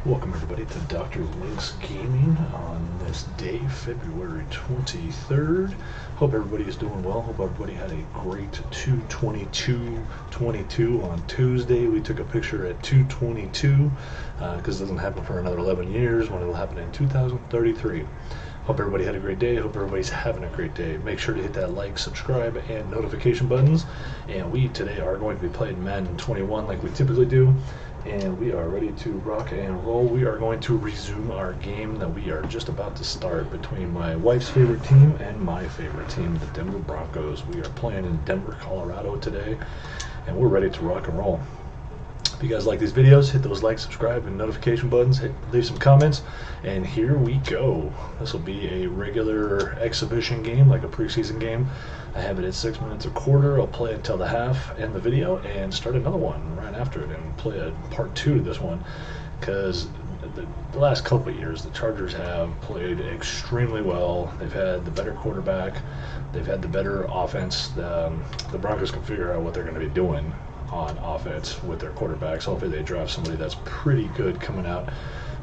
Welcome everybody to Dr. Link's Gaming on this day, February 23rd. Hope everybody is doing well. Hope everybody had a great 2/22/22 on Tuesday. We took a picture at 2/22 because it doesn't happen for another 11 years when it'll happen in 2033. Hope everybody had a great day. Hope everybody's having a great day. Make sure to hit that like, subscribe, and notification buttons. And we today are going to be playing Madden 21 like we typically do. And we are ready to rock and roll. We are going to resume our game that we are just about to start between my wife's favorite team and my favorite team, the Denver Broncos. We are playing in Denver, Colorado today, and we're ready to rock and roll. If you guys like these videos, hit those like, subscribe, and notification buttons. Leave some comments, and here we go. This will be a regular exhibition game, like a preseason game. I have it at 6 minutes a quarter. I'll play until the half, end the video, and start another one right after it, and play a part 2 to this one, because the last couple of years, the Chargers have played extremely well. They've had the better quarterback. They've had the better offense. The Broncos can figure out what they're going to be doing on offense with their quarterbacks. Hopefully they draft somebody that's pretty good coming out.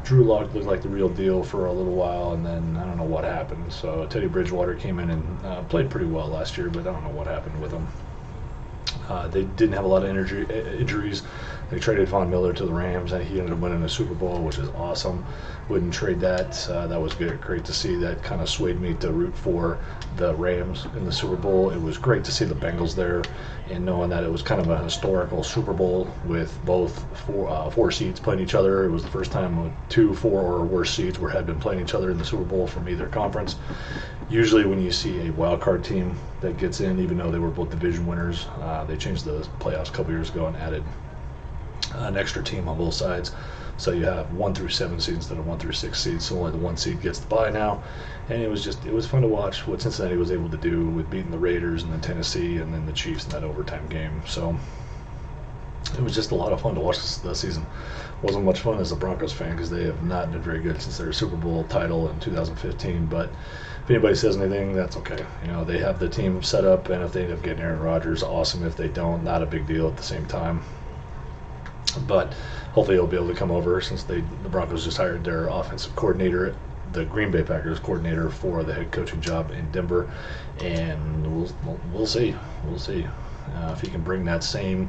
Drew Lock looked like the real deal for a little while, and then I don't know what happened. So Teddy Bridgewater came in and played pretty well last year, but I don't know what happened with him. They didn't have a lot of injuries. They traded Von Miller to the Rams, and he ended up winning a Super Bowl, which is awesome. Wouldn't trade that. That was great to see. That kind of swayed me to root for the Rams in the Super Bowl. It was great to see the Bengals there, and knowing that it was kind of a historical Super Bowl with both four seeds playing each other. It was the first time 2, 4, or worse seeds had been playing each other in the Super Bowl from either conference. Usually when you see a wild card team that gets in, even though they were both division winners, they changed the playoffs a couple years ago and added an extra team on both sides. So you have 1 through 7 seeds instead of 1 through 6 seeds. So only the 1 seed gets the bye now. And it was fun to watch what Cincinnati was able to do with beating the Raiders and then Tennessee and then the Chiefs in that overtime game. So it was just a lot of fun to watch this season. Wasn't much fun as a Broncos fan because they have not been very good since their Super Bowl title in 2015. But if anybody says anything, that's okay. You know, they have the team set up, and if they end up getting Aaron Rodgers, awesome. If they don't, not a big deal at the same time. But hopefully he'll be able to come over since the Broncos just hired their offensive coordinator, the Green Bay Packers coordinator, for the head coaching job in Denver, and we'll see. We'll see if he can bring that same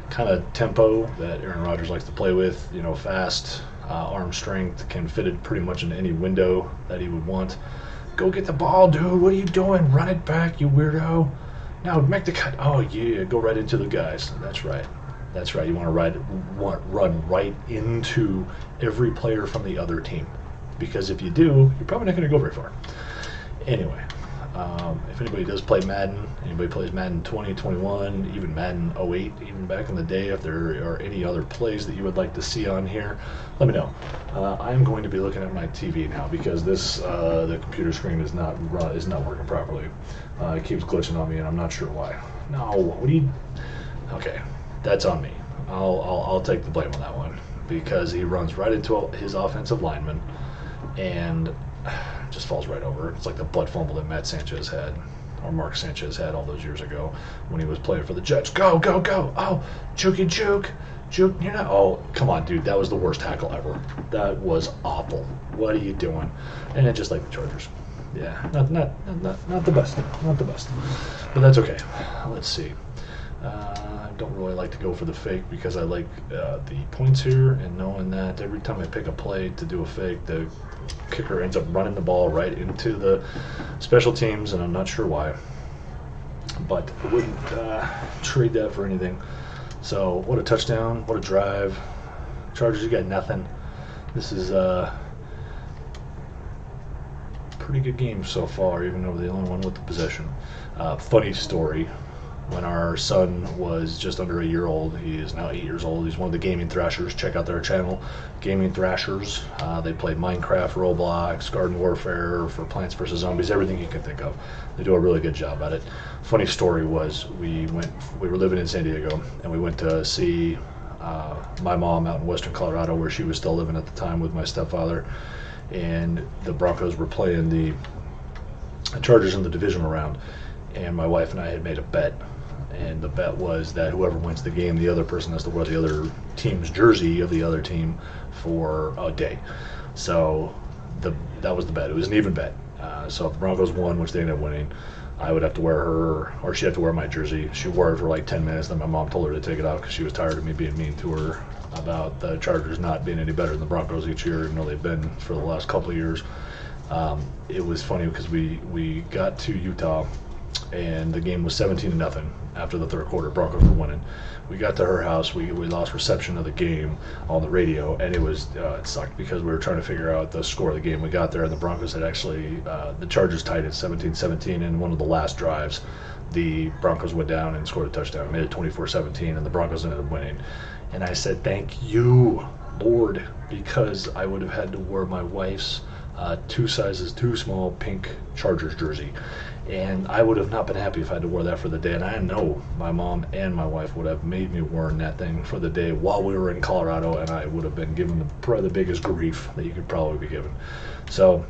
kind of tempo that Aaron Rodgers likes to play with. You know, fast, arm strength, can fit it pretty much in any window that he would want. Go get the ball, dude. What are you doing? Run it back, you weirdo. Now make the cut. Oh yeah, go right into the guys. That's right. That's right. You want to run right into every player from the other team, because if you do, you're probably not going to go very far. Anyway, if anybody does play Madden, anybody plays Madden 20, 21, even Madden 08, even back in the day, if there are any other plays that you would like to see on here, let me know. I'm going to be looking at my TV now because the computer screen is not working properly. It keeps glitching on me, and I'm not sure why. No, what do you? Okay. That's on me. I'll take the blame on that one because he runs right into his offensive lineman and just falls right over. It's like the butt fumble that Matt Sanchez had, or Mark Sanchez had all those years ago when he was playing for the Jets. Go, go, go. Oh, juke. You're not. Oh, come on, dude. That was the worst tackle ever. That was awful. What are you doing? And it just like the Chargers. Yeah, not the best. Not the best. But that's okay. Let's see. I don't really like to go for the fake because I like the points here, and knowing that every time I pick a play to do a fake, the kicker ends up running the ball right into the special teams, and I'm not sure why. But I wouldn't trade that for anything. So what a touchdown, what a drive. Chargers, you got nothing. This is a pretty good game so far, even though we're the only one with the possession. Funny story. When our son was just under a year old, he is now 8 years old. He's one of the Gaming Thrashers. Check out their channel, Gaming Thrashers. They play Minecraft, Roblox, Garden Warfare, for Plants vs. Zombies, everything you can think of. They do a really good job at it. Funny story was we were living in San Diego, and we went to see my mom out in western Colorado, where she was still living at the time with my stepfather, and the Broncos were playing the Chargers in the divisional round, and my wife and I had made a bet. and the bet was that whoever wins the game, the other person has to wear the other team's jersey of the other team for a day. So that was the bet. It was an even bet. So if the Broncos won, which they ended up winning, I would have to wear her, or she'd have to wear my jersey. She wore it for like 10 minutes, then my mom told her to take it out because she was tired of me being mean to her about the Chargers not being any better than the Broncos each year, even though they've been for the last couple of years. It was funny because we got to Utah, and the game was 17-0 after the third quarter. Broncos were winning. We got to her house. We lost reception of the game on the radio, and it sucked because we were trying to figure out the score of the game. We got there, and the Broncos had actually the Chargers tied at 17-17 in one of the last drives. The Broncos went down and scored a touchdown, made it 24-17, and the Broncos ended up winning. And I said, "Thank you, Lord," because I would have had to wear my wife's 2 sizes too small pink Chargers jersey. And I would have not been happy if I had to wear that for the day. And I know my mom and my wife would have made me wearing that thing for the day while we were in Colorado, and I would have been given probably the biggest grief that you could probably be given. So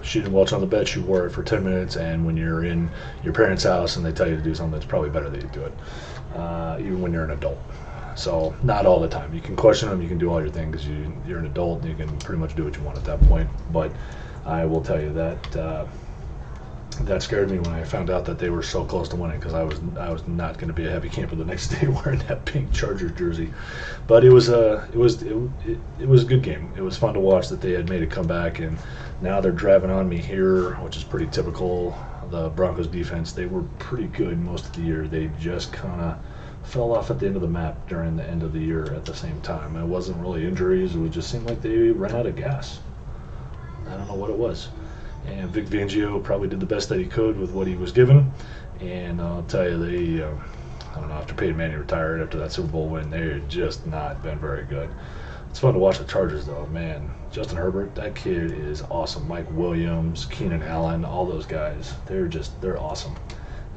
she didn't watch on the bet. She wore it for 10 minutes, and when you're in your parents' house and they tell you to do something, it's probably better that you do it, even when you're an adult. So not all the time. You can question them, you can do all your things because you're an adult and you can pretty much do what you want at that point. But I will tell you that that scared me when I found out that they were so close to winning, because I was not going to be a happy camper the next day wearing that pink Chargers jersey. But it was a good game. It was fun to watch that they had made a comeback, and now they're driving on me here, which is pretty typical. The Broncos defense, they were pretty good most of the year. They just kind of fell off at the end of the map during the end of the year at the same time. It wasn't really injuries. It just seemed like they ran out of gas. I don't know what it was. And Vic Fangio probably did the best that he could with what he was given. And I'll tell you, they, I don't know, after Peyton Manning retired after that Super Bowl win, they've just not been very good. It's fun to watch the Chargers, though. Man, Justin Herbert, that kid is awesome. Mike Williams, Keenan Allen, all those guys, they're awesome.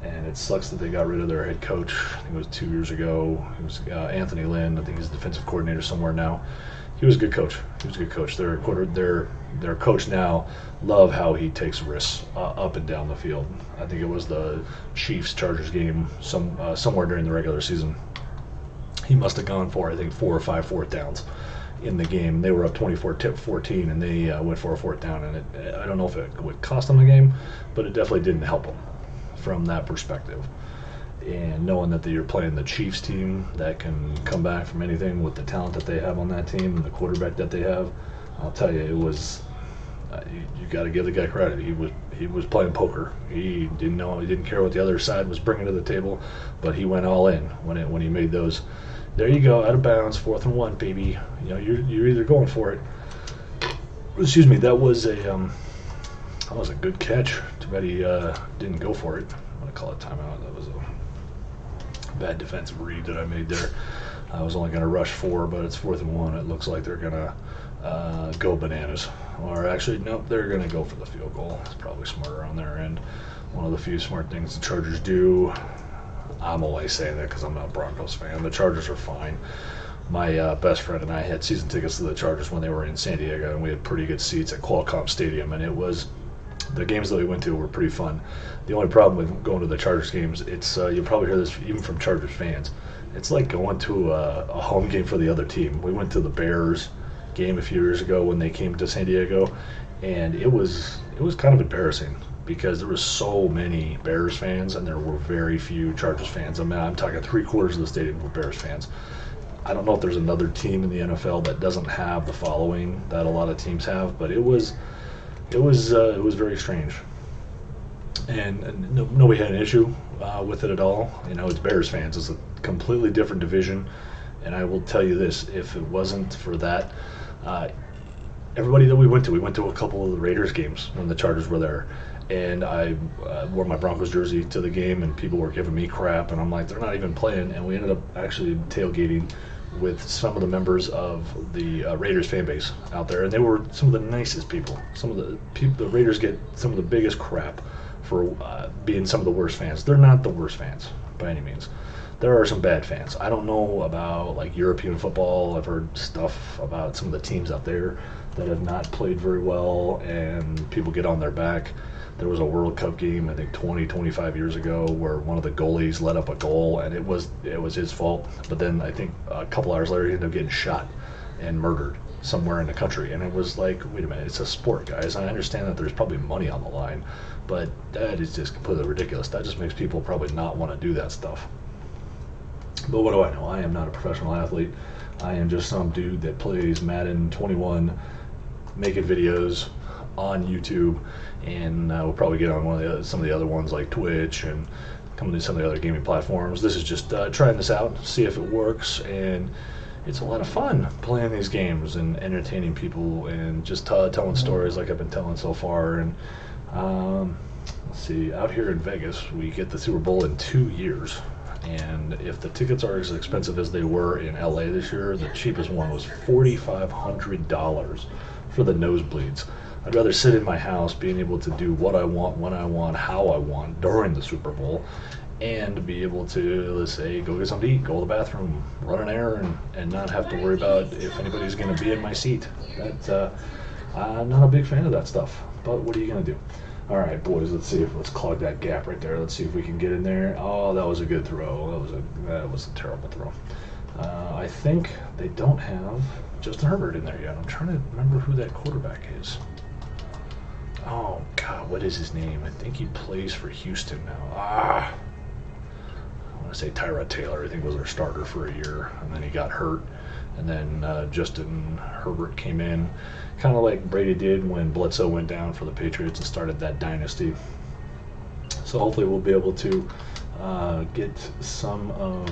And it sucks that they got rid of their head coach. I think it was 2 years ago. It was Anthony Lynn. I think he's the defensive coordinator somewhere now. He was a good coach. Their coach now, love how he takes risks up and down the field. I think it was the Chiefs-Chargers game somewhere during the regular season. He must have gone for, I think, 4 or 5 fourth downs in the game. They were up 24-14, and they went for a fourth down. And I don't know if it would cost them the game, but it definitely didn't help them from that perspective. And knowing that you're playing the Chiefs team that can come back from anything with the talent that they have on that team and the quarterback that they have, I'll tell you, it was you got to give the guy credit. He was playing poker. He didn't care what the other side was bringing to the table, but he went all in when he made those. There you go, out of bounds, 4th and 1, baby. You know, you're either going for it. Excuse me, that was a good catch. Too bad he didn't go for it. I'm gonna call it timeout. That was a bad defensive read that I made there. I was only going to rush 4, but it's 4th and 1. It looks like they're going to go bananas. Or actually, nope, they're going to go for the field goal. It's probably smarter on their end. One of the few smart things the Chargers do. I'm only saying that because I'm not a Broncos fan. The Chargers are fine. My best friend and I had season tickets to the Chargers when they were in San Diego, and we had pretty good seats at Qualcomm Stadium, and the games that we went to were pretty fun. The only problem with going to the Chargers games, it's you'll probably hear this even from Chargers fans, it's like going to a home game for the other team. We went to the Bears game a few years ago when they came to San Diego, and it was kind of embarrassing because there were so many Bears fans and there were very few Chargers fans. I mean, I'm talking 3/4 of the stadium were Bears fans. I don't know if there's another team in the NFL that doesn't have the following that a lot of teams have, but it was very strange, and nobody had an issue with it at all. You know, it's Bears fans. It's a completely different division, and I will tell you this: if it wasn't for that, everybody that we went to a couple of the Raiders games when the Chargers were there, and I wore my Broncos jersey to the game, and people were giving me crap, and I'm like, they're not even playing, and we ended up actually tailgating with some of the members of the Raiders fan base out there, and they were some of the nicest people. Some of the Raiders get some of the biggest crap for being some of the worst fans. They're not the worst fans by any means. There are some bad fans. I don't know about like European football. I've heard stuff about some of the teams out there that have not played very well, and people get on their back. There was a World Cup game, I think 20, 25 years ago, where one of the goalies let up a goal, and it was his fault. But then I think a couple hours later, he ended up getting shot and murdered somewhere in the country. And it was like, wait a minute, it's a sport, guys. I understand that there's probably money on the line, but that is just completely ridiculous. That just makes people probably not want to do that stuff. But what do I know? I am not a professional athlete. I am just some dude that plays Madden 21, making videos on YouTube, and we'll probably get on some of the other ones like Twitch and come to some of the other gaming platforms. This is just trying this out, see if it works, and it's a lot of fun playing these games and entertaining people and just telling stories like I've been telling so far. And let's see, out here in Vegas, we get the Super Bowl in 2 years. And if the tickets are as expensive as they were in LA this year, the cheapest one was $4,500 for the nosebleeds. I'd rather sit in my house being able to do what I want, when I want, how I want during the Super Bowl, and be able to, let's say, go get something to eat, go to the bathroom, run an errand, and not have to worry about if anybody's going to be in my seat. I'm not a big fan of that stuff, but what are you going to do? All right, boys, let's clog that gap right there. Let's see if we can get in there. Oh, that was a good throw. That was a terrible throw. I think they don't have Justin Herbert in there yet. I'm trying to remember who that quarterback is. Oh, God, what is his name? I think he plays for Houston now. I want to say Tyrod Taylor, I think, was their starter for a year, and then he got hurt. And then Justin Herbert came in, kind of like Brady did when Bledsoe went down for the Patriots and started that dynasty. So hopefully we'll be able to get some of,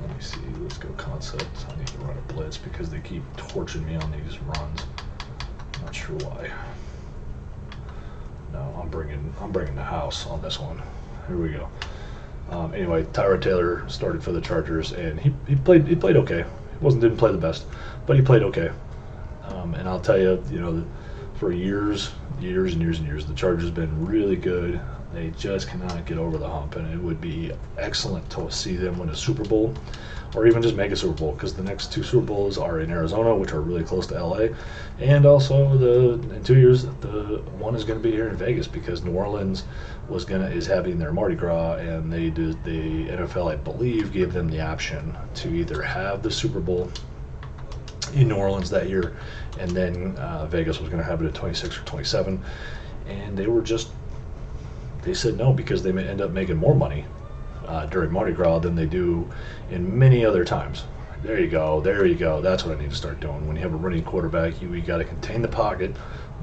let me see, let's go concept. I need to run a blitz because they keep torching me on these runs. Not sure why. No, I'm bringing the house on this one. Here we go. Anyway, Tyrod Taylor started for the Chargers, and he played okay. Didn't play the best, but he played okay. And I'll tell you, for years, the Chargers have been really good. They just cannot get over the hump, and it would be excellent to see them win a Super Bowl, or even just make a Super Bowl, because the next 2 Super Bowls are in Arizona, which are really close to LA, and also in 2 years, the one is going to be here in Vegas, because New Orleans is having their Mardi Gras, and the NFL, I believe, gave them the option to either have the Super Bowl in New Orleans that year, and then Vegas was going to have it at 26 or 27, and they said no, because they may end up making more money during Mardi Gras than they do in many other times. There you go. That's what I need to start doing. When you have a running quarterback, you got to contain the pocket,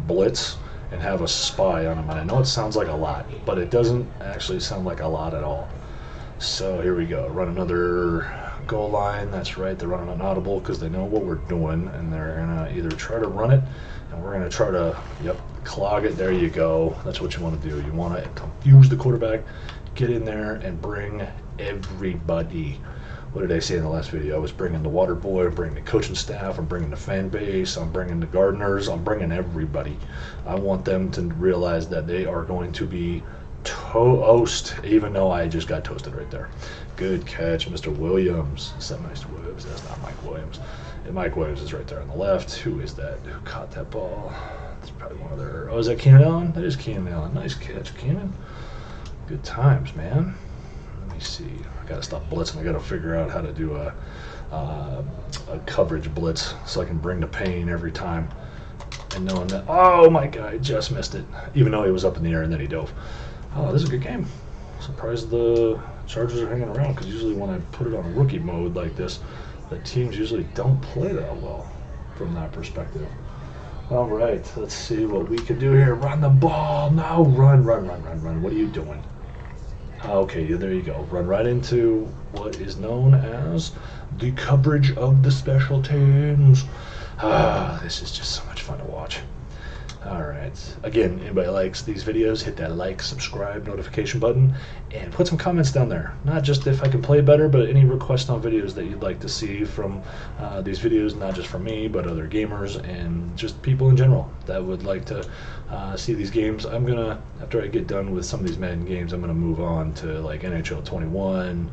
blitz, and have a spy on him. And I know it sounds like a lot, but it doesn't actually sound like a lot at all. So here we go. Run another goal line. That's right. They're running an audible because they know what we're doing, and they're going to either try to run it, and we're going to try to, clog it. There you go. That's what you want to do. You want to confuse the quarterback, get in there, and bring everybody. What did I say in the last video? I was bringing the water boy, I'm bringing the coaching staff, I'm bringing the fan base, I'm bringing the gardeners, I'm bringing everybody. I want them to realize that they are going to be toast, even though I just got toasted right there. Good catch, Mr. Williams. Is that Mr. Williams? That's not Mike Williams. And Mike Williams is right there on the left. Who is that? Who caught that ball? It's probably one of their... Oh, is that Keenan Allen? That is Keenan Allen. Nice catch, Keenan. Good times, man. Let me see. I gotta stop blitzing. I gotta figure out how to do a coverage blitz so I can bring the pain every time. And knowing that, oh my God, I just missed it. Even though he was up in the air and then he dove. Oh, this is a good game. Surprised the Chargers are hanging around, because usually when I put it on rookie mode like this, the teams usually don't play that well from that perspective. All right, let's see what we can do here. Run the ball. No, run. What are you doing? Okay, there you go. Run right into what is known as the coverage of the special teams. This is just so much fun to watch. All right. Again, anybody likes these videos, hit that like, subscribe, notification button, and put some comments down there. Not just if I can play better, but any requests on videos that you'd like to see from these videos, not just from me, but other gamers and just people in general that would like to see these games. I'm going to, after I get done with some of these Madden games, I'm going to move on to like NHL 21,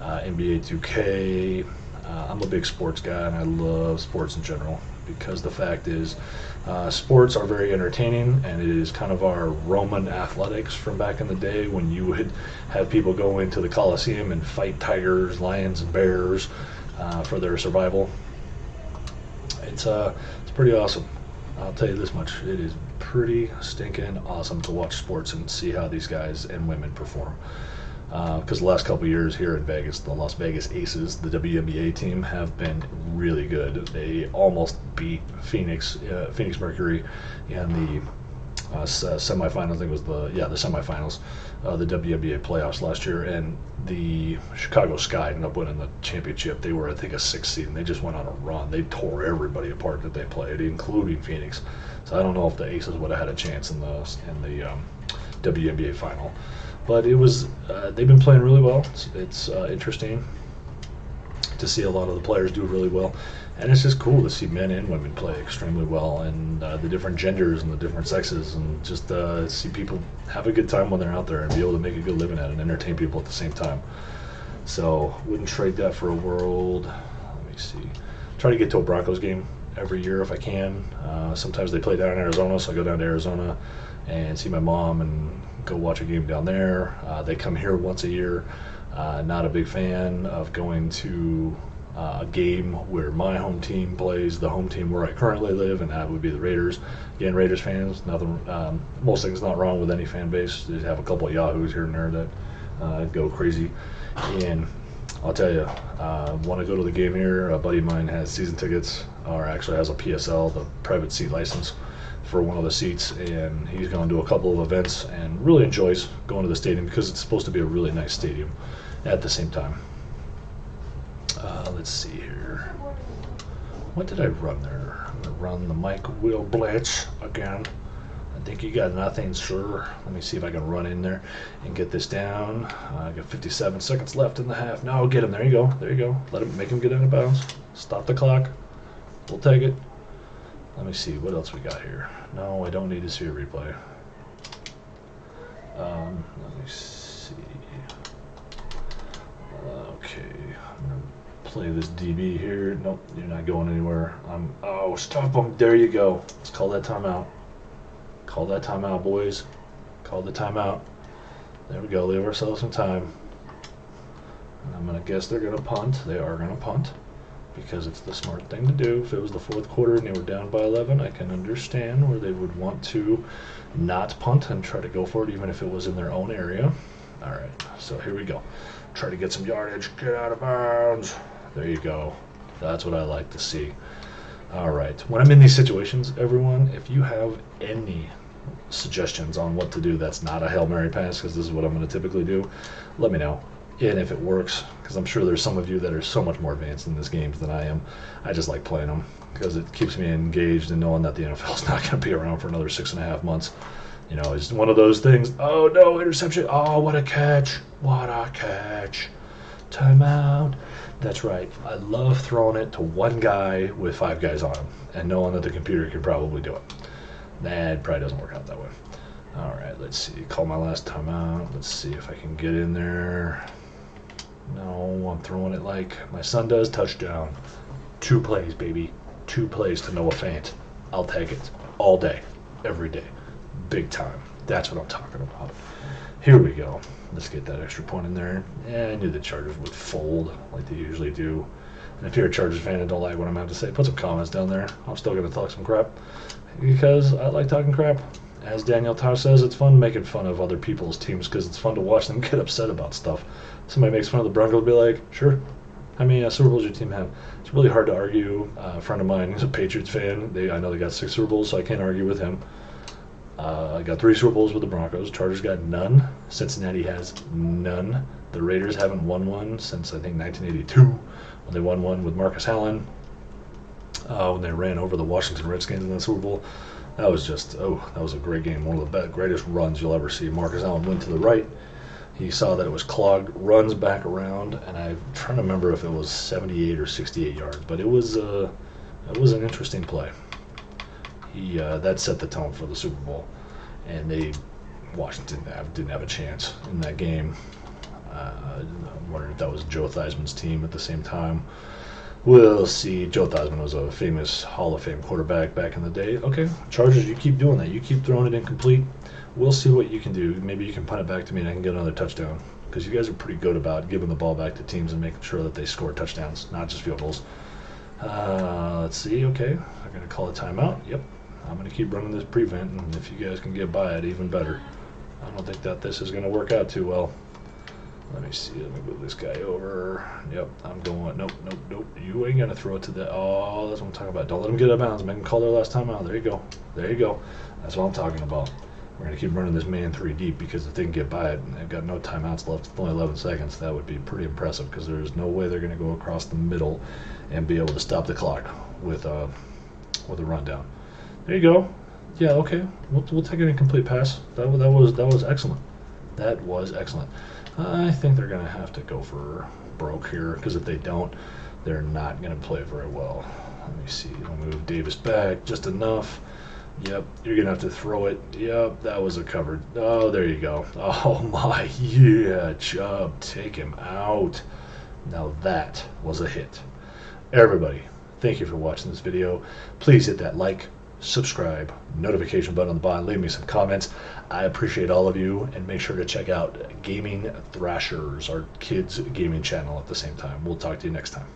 NBA 2K, I'm a big sports guy, and I love sports in general because the fact is, sports are very entertaining, and it is kind of our Roman athletics from back in the day when you would have people go into the Coliseum and fight tigers, lions, and bears for their survival. It's pretty awesome. I'll tell you this much: it is pretty stinking awesome to watch sports and see how these guys and women perform. Because the last couple of years here in Vegas, the Las Vegas Aces, the WNBA team, have been really good. They almost beat Phoenix Mercury in the semifinals. I think it was the semifinals, the WNBA playoffs last year, and the Chicago Sky ended up winning the championship. They were, I think, a 6th seed, and they just went on a run. They tore everybody apart that they played, including Phoenix. So I don't know if the Aces would have had a chance in the WNBA final. But it was they've been playing really well. It's interesting to see a lot of the players do really well, and it's just cool to see men and women play extremely well, and the different genders and the different sexes, and just see people have a good time when they're out there and be able to make a good living at it and entertain people at the same time. So wouldn't trade that for a world. Let me see. Try to get to a Broncos game every year if I can. Sometimes they play down in Arizona, so I go down to Arizona and see my mom and go watch a game down there. They come here once a year. Not a big fan of going to a game where my home team plays the home team where I currently live, and that would be the Raiders. Again, Raiders fans, nothing. Most things not wrong with any fan base. They have a couple of yahoos here and there that go crazy. And I'll tell you, want to go to the game here? A buddy of mine has season tickets, or actually has a PSL, the private seat license, for one of the seats, and he's gone to a couple of events and really enjoys going to the stadium because it's supposed to be a really nice stadium at the same time. Let's see here. What did I run there? I'm going to run the Mike Will Blitz again. I think you got nothing, sir. Let me see if I can run in there and get this down. I got 57 seconds left in the half. No, get him. There you go. There you go. Make him get out of bounds. Stop the clock. We'll take it. Let me see, what else we got here? No, I don't need to see a replay. Let me see. Okay, I'm going to play this DB here. Nope, you're not going anywhere. Oh, stop him. There you go. Let's call that timeout. Call that timeout, boys. Call the timeout. There we go. Leave ourselves some time. And I'm going to guess they're going to punt. They are going to punt, because it's the smart thing to do. If it was the fourth quarter and they were down by 11, I can understand where they would want to not punt and try to go for it, even if it was in their own area. All right, so here we go. Try to get some yardage, get out of bounds. There you go. That's what I like to see. All right, when I'm in these situations, everyone, if you have any suggestions on what to do that's not a Hail Mary pass, because this is what I'm going to typically do, let me know. And if it works, because I'm sure there's some of you that are so much more advanced in this game than I am. I just like playing them because it keeps me engaged and knowing that the NFL is not going to be around for another 6.5 months. You know, it's one of those things. Oh, no, interception. Oh, what a catch. What a catch. Timeout. That's right. I love throwing it to one guy with 5 guys on him and knowing that the computer can probably do it. That probably doesn't work out that way. All right, let's see. Call my last timeout. Let's see if I can get in there. No, I'm throwing it like my son does. Touchdown. 2 plays, baby. 2 plays to Noah Fant. I'll take it all day, every day. Big time. That's what I'm talking about. Here we go. Let's get that extra point in there. Yeah, I knew the Chargers would fold like they usually do. And if you're a Chargers fan and don't like what I'm about to say, put some comments down there. I'm still going to talk some crap because I like talking crap. As Daniel Tosh says, it's fun making fun of other people's teams because it's fun to watch them get upset about stuff. Somebody makes fun of the Broncos, be like, sure. How many Super Bowls your team have? It's really hard to argue. A friend of mine is a Patriots fan. I know they got 6 Super Bowls, so I can't argue with him. I got 3 Super Bowls with the Broncos. Chargers got none. Cincinnati has none. The Raiders haven't won one since, I think, 1982, when they won one with Marcus Allen, when they ran over the Washington Redskins in the Super Bowl. That was that was a great game. One of the greatest runs you'll ever see. Marcus Allen went to the right. He saw that it was clogged, runs back around, and I'm trying to remember if it was 78 or 68 yards, but it was an interesting play. That set the tone for the Super Bowl, and Washington didn't have a chance in that game. I'm wondering if that was Joe Theismann's team at the same time. We'll see. Joe Theismann was a famous Hall of Fame quarterback back in the day. Okay, Chargers, you keep doing that. You keep throwing it incomplete. We'll see what you can do. Maybe you can punt it back to me and I can get another touchdown. Because you guys are pretty good about giving the ball back to teams and making sure that they score touchdowns, not just field goals. Let's see. Okay, I'm going to call a timeout. Yep, I'm going to keep running this prevent, and if you guys can get by it, even better. I don't think that this is going to work out too well. Let me see. Let me move this guy over. Yep, I'm going. Nope, nope, nope. You ain't going to throw it to the. Oh, that's what I'm talking about. Don't let them get out of bounds. Make them call their last timeout. There you go. There you go. That's what I'm talking about. We're going to keep running this man 3 deep because if they can get by it and they've got no timeouts left, it's only 11 seconds, that would be pretty impressive because there's no way they're going to go across the middle and be able to stop the clock with a rundown. There you go. Yeah, okay. We'll take an incomplete pass. That was excellent. That was excellent. I think they're going to have to go for broke here because if they don't, they're not going to play very well. Let me see. I'll move Davis back just enough. Yep, you're going to have to throw it. Yep, that was a covered. Oh, there you go. Oh, my. Yeah, Chubb, take him out. Now that was a hit. Everybody, thank you for watching this video. Please hit that like, subscribe, notification button on the bottom. Leave me some comments. I appreciate all of you. And make sure to check out Gaming Thrashers, our kids' gaming channel at the same time. We'll talk to you next time.